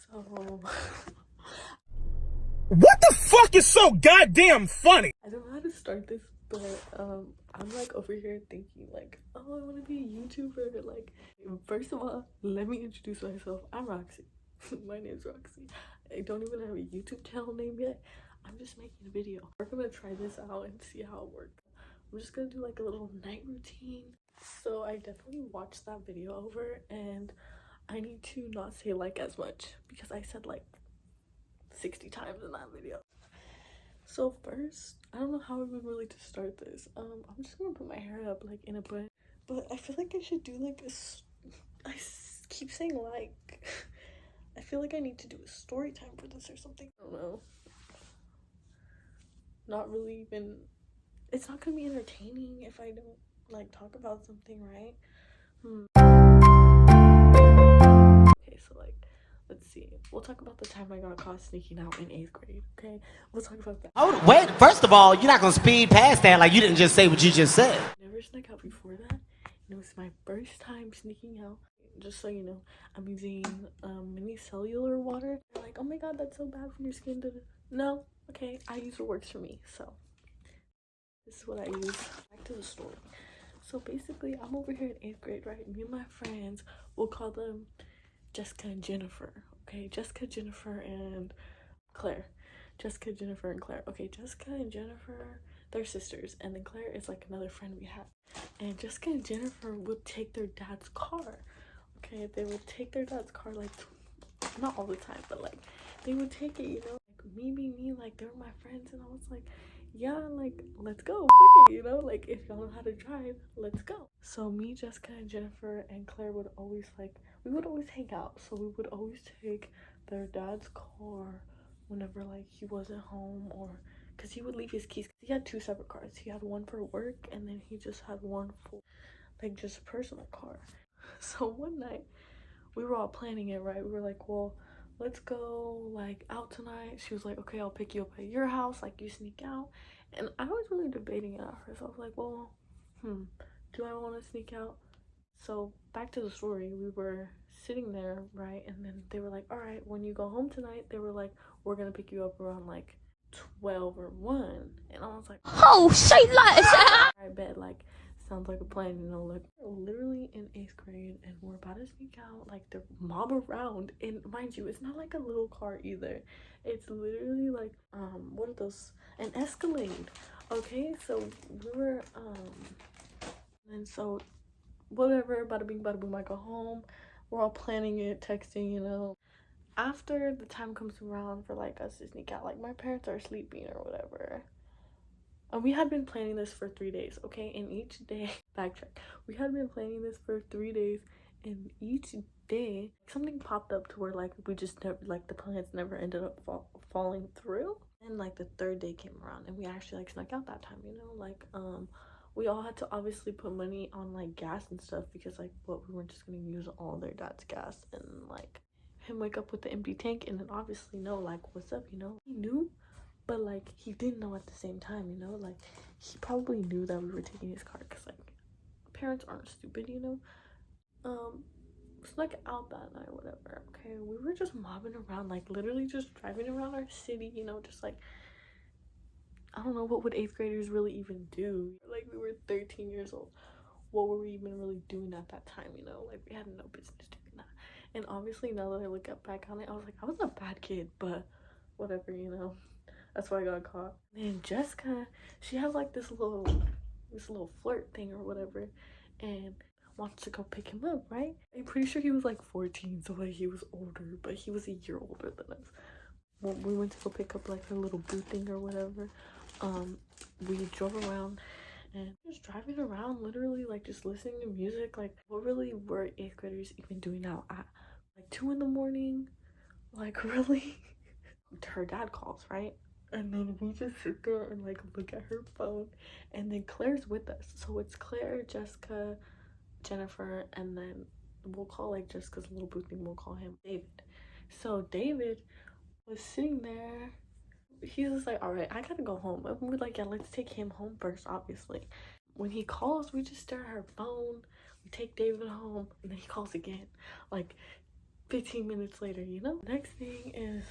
So What the fuck is so goddamn funny? I don't know how to start this, but I'm like over here thinking like, oh, I want to be a YouTuber. Like, first of all, let me introduce myself. I'm Roxy. My name's Roxy. I don't even have a YouTube channel name yet. I'm just making a video. We're gonna try this out and see how it works. I'm just gonna do like a little night routine. So I definitely watched that video over, and I need to not say like as much because I said like 60 times in that video. So first, I don't know how I'm really to start this. I'm just gonna put my hair up like in a bun, but I feel like I should do like keep saying like I feel like I need to do a story time for this or something. I don't know. Not really even. It's not gonna be entertaining if I don't like talk about something, right? Okay, so like, let's see. We'll talk about the time I got caught sneaking out in 8th grade. Okay, we'll talk about that. Oh, wait, first of all, you're not gonna speed past that like you didn't just say what you just said. Never snuck out before that. And it was my first time sneaking out. Just so you know, I'm using mini cellular water. They're like, oh my god, that's so bad for your skin. No, okay, I use what works for me. So this is what I use. Back to the story. So basically, I'm over here in 8th grade, right? Me and my friends, we'll call them Jessica and Jennifer. Okay, Jessica, Jennifer, and Claire. Jessica, Jennifer, and Claire. Okay, Jessica and Jennifer, they're sisters, and then Claire is like another friend we have. And Jessica and Jennifer would take their dad's car. Okay, they would take their dad's car, like, not all the time, but like they would take it, you know, like me being me, like they were my friends, and I was like, yeah, like let's go, fuck it, you know, like if y'all know how to drive, let's go. So me, Jessica, and Jennifer and Claire would always like, we would always hang out. So we would always take their dad's car whenever like he wasn't home, or because he would leave his keys. He had 2 separate cars. He had one for work, and then he just had one for like just a personal car. So one night we were all planning it, right? We were like, well, let's go like out tonight. She was like, okay, I'll pick you up at your house, like you sneak out. And I was really debating it at first. I was like, well, do I want to sneak out? So back to the story, we were sitting there, right? And then they were like, all right, when you go home tonight, they were like, we're gonna pick you up around like 12 or 1. And I was like, oh shit, like I bet, like, sounds like a plan, you know. Like, we're literally in 8th grade and we're about to sneak out, like the mob around. And mind you, it's not like a little car either. It's literally like what are those, an Escalade. Okay, so we were and so whatever, bada bing bada boom, I go home. We're all planning it, texting, you know. After the time comes around for like us to sneak out, like my parents are sleeping or whatever. And we had been planning this for 3 days, okay? And each day, backtrack, we had been planning this for 3 days, and each day something popped up to where like we just never, like the plans never ended up falling through. And like the 3rd day came around, and we actually like snuck out that time, you know. Like we all had to obviously put money on like gas and stuff, because like what, we weren't just gonna use all their dad's gas and like him wake up with the empty tank and then obviously know like what's up, you know. He knew, but like he didn't know at the same time, you know. Like he probably knew that we were taking his car, because like parents aren't stupid, you know. Snuck out that night, whatever. Okay, we were just mobbing around, like literally just driving around our city, you know, just like, I don't know, what would 8th graders really even do? Like, we were 13 years old. What were we even really doing at that time, you know? Like, we had no business doing that. And obviously now that I look back on it, I was like, I was a bad kid, but whatever, you know. That's why I got caught. And Jessica, she has like this little flirt thing or whatever, and wants to go pick him up, right? I'm pretty sure he was like 14, so like he was older, but he was a year older than us. When we went to go pick up like her little boo thing or whatever, we drove around and just driving around, literally like just listening to music. Like, what really were 8th graders even doing out at like 2 in the morning? Like, really? Her dad calls, right? And then we just sit there and like look at her phone, and then Claire's with us. So it's Claire, Jessica, Jennifer, and then we'll call like Jessica's little boo thing, we'll call him David. So David was sitting there. He's just like, all right, I gotta go home. And we're like, yeah, let's take him home first, obviously. When he calls, we just stare at her phone. We take David home, and then he calls again. Like, 15 minutes later, you know? Next thing is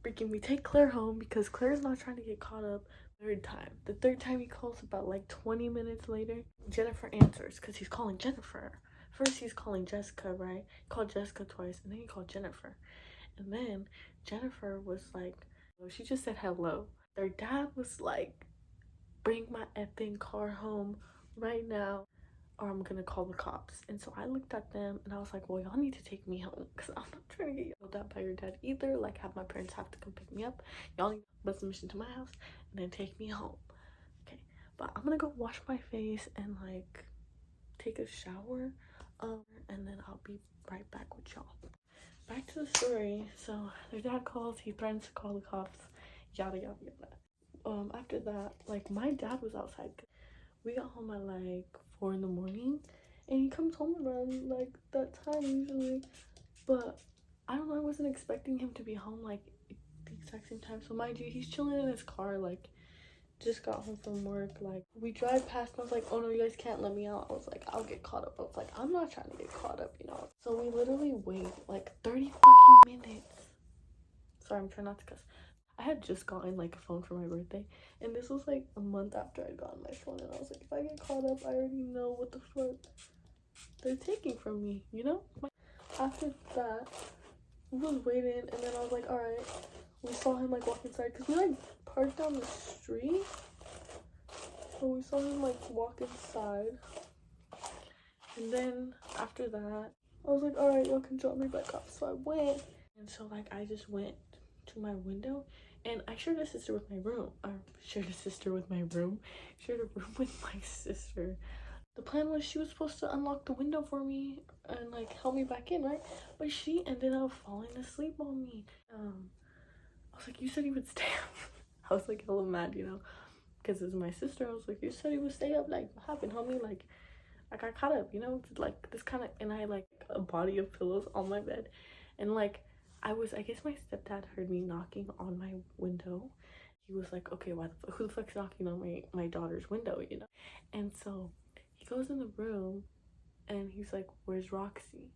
freaking we take Claire home because Claire's not trying to get caught up. Third time. The third time he calls about like 20 minutes later, Jennifer answers because he's calling Jennifer. First he's calling Jessica, right? He called Jessica twice and then he called Jennifer. And then Jennifer was like, she just said hello. Their dad was like, bring my effing car home right now or I'm gonna call the cops. And so I looked at them and I was like, well, y'all need to take me home because I'm not trying to get yelled at by your dad either. Like, have my parents have to come pick me up. Y'all need to bust a mission to my house and then take me home. Okay, but I'm gonna go wash my face and like take a shower, and then I'll be right back with y'all. Back to the story. So their dad calls, he threatens to call the cops, yada yada yada. After that, like, my dad was outside. We got home at like 4 in the morning and he comes home around like that time usually, but I don't know, I wasn't expecting him to be home like the exact same time. So mind you, he's chilling in his car, like just got home from work. Like, we drive past and I was like, oh no, you guys can't let me out. I was like, I'll get caught up. I was like, I'm not trying to get caught up, you know. So we literally wait like 30 fucking minutes. Sorry, I'm trying not to cuss. I had just gotten like a phone for my birthday and this was like a month after I'd gotten my phone, and I was like, if I get caught up, I already know what the fuck they're taking from me, you know. After that, we was waiting and then I was like, all right, we saw him like walk inside because we like parked down the street, so we saw him like walk inside. And then after that I was like, all right, y'all can drop me back off. So I went, and so like I just went to my window and I shared a sister with my room. Shared a room with my sister. The plan was she was supposed to unlock the window for me and like help me back in, right? But she ended up falling asleep on me. I was like, you said he would stay up. I was like hella mad, you know, because it's my sister. I was like, you said he would stay up. Like, what happened, homie? Like, I got caught up, you know, like this kind of. And I like a body of pillows on my bed, and like I guess my stepdad heard me knocking on my window. He was like, okay, who the fuck's knocking on my daughter's window, you know? And so he goes in the room and he's like, where's Roxy?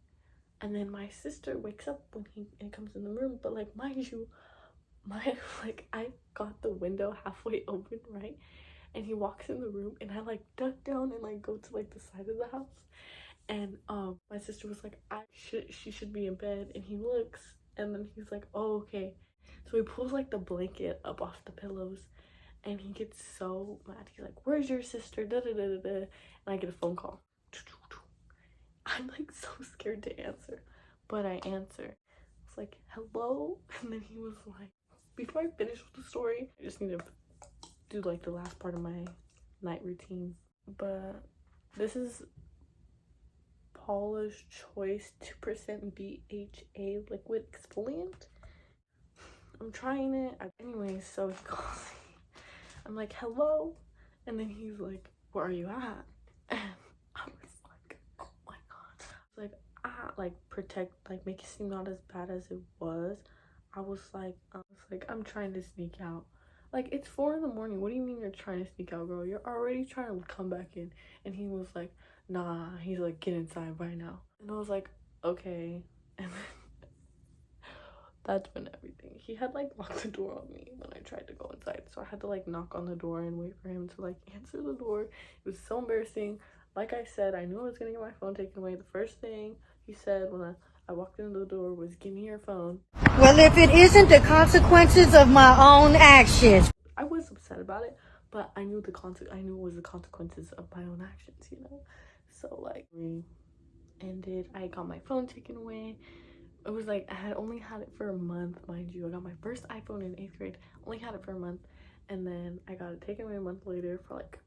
And then my sister wakes up when he comes in the room, but like, mind you, I got the window halfway open, right? And he walks in the room and I like duck down and like go to like the side of the house. And my sister was like, she should be in bed. And he looks and then he's like, oh, okay. So he pulls like the blanket up off the pillows and he gets so mad. He's like, where's your sister? Da da da da da. And I get a phone call. I'm like so scared to answer, but I answer. I was like, hello? And then he was like, before I finish with the story, I just need to do like the last part of my night routine. But this is Paula's Choice 2% BHA liquid exfoliant. I'm trying it. Anyways, so he calls me. I'm like, hello? And then he's like, where are you at? And I was like, oh my god. I was like, protect, like make it seem not as bad as it was. I was like, I'm trying to sneak out. Like, it's 4 in the morning. What do you mean you're trying to sneak out, girl? You're already trying to come back in. And he was like, nah. He's like, get inside right now. And I was like, okay. And then that's when everything. He had like locked the door on me when I tried to go inside. So I had to like knock on the door and wait for him to like answer the door. It was so embarrassing. Like I said, I knew I was gonna get my phone taken away. The first thing he said when I walked into the door was, give me your phone. Well, if it isn't the consequences of my own actions. I was upset about it, but I knew it was the consequences of my own actions, you know? So like, we ended, I got my phone taken away. It was like, I had only had it for a month, mind you. I got my first iPhone in 8th grade, only had it for a month, and then I got it taken away a month later for like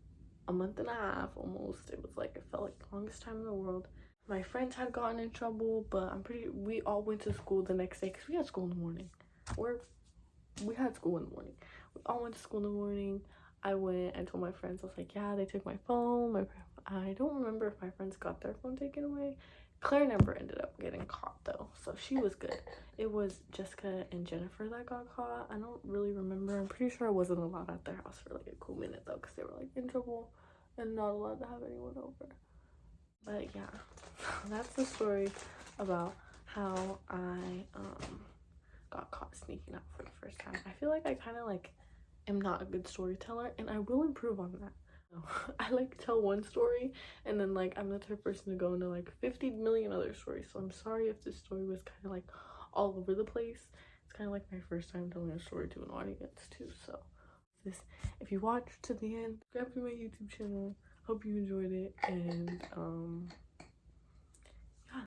a month and a half almost. It was like, it felt like the longest time in the world. My friends had gotten in trouble, but we all went to school the next day because we had school in the morning. We had school in the morning. We all went to school in the morning. I went and told my friends, I was like, yeah, they took my phone. I don't remember if my friends got their phone taken away. Claire never ended up getting caught though, so she was good. It was Jessica and Jennifer that got caught. I don't really remember. I'm pretty sure I wasn't allowed at their house for like a cool minute though, because they were like in trouble and not allowed to have anyone over. But yeah, that's the story about how I got caught sneaking out for the first time. I feel like I kind of like am not a good storyteller, and I will improve on that. I like tell one story and then like I'm the type of person to go into like 50 million other stories, so I'm sorry if this story was kind of like all over the place. It's kind of like my first time telling a story to an audience too, so if you watched to the end, subscribe to my YouTube channel. Hope you enjoyed it, and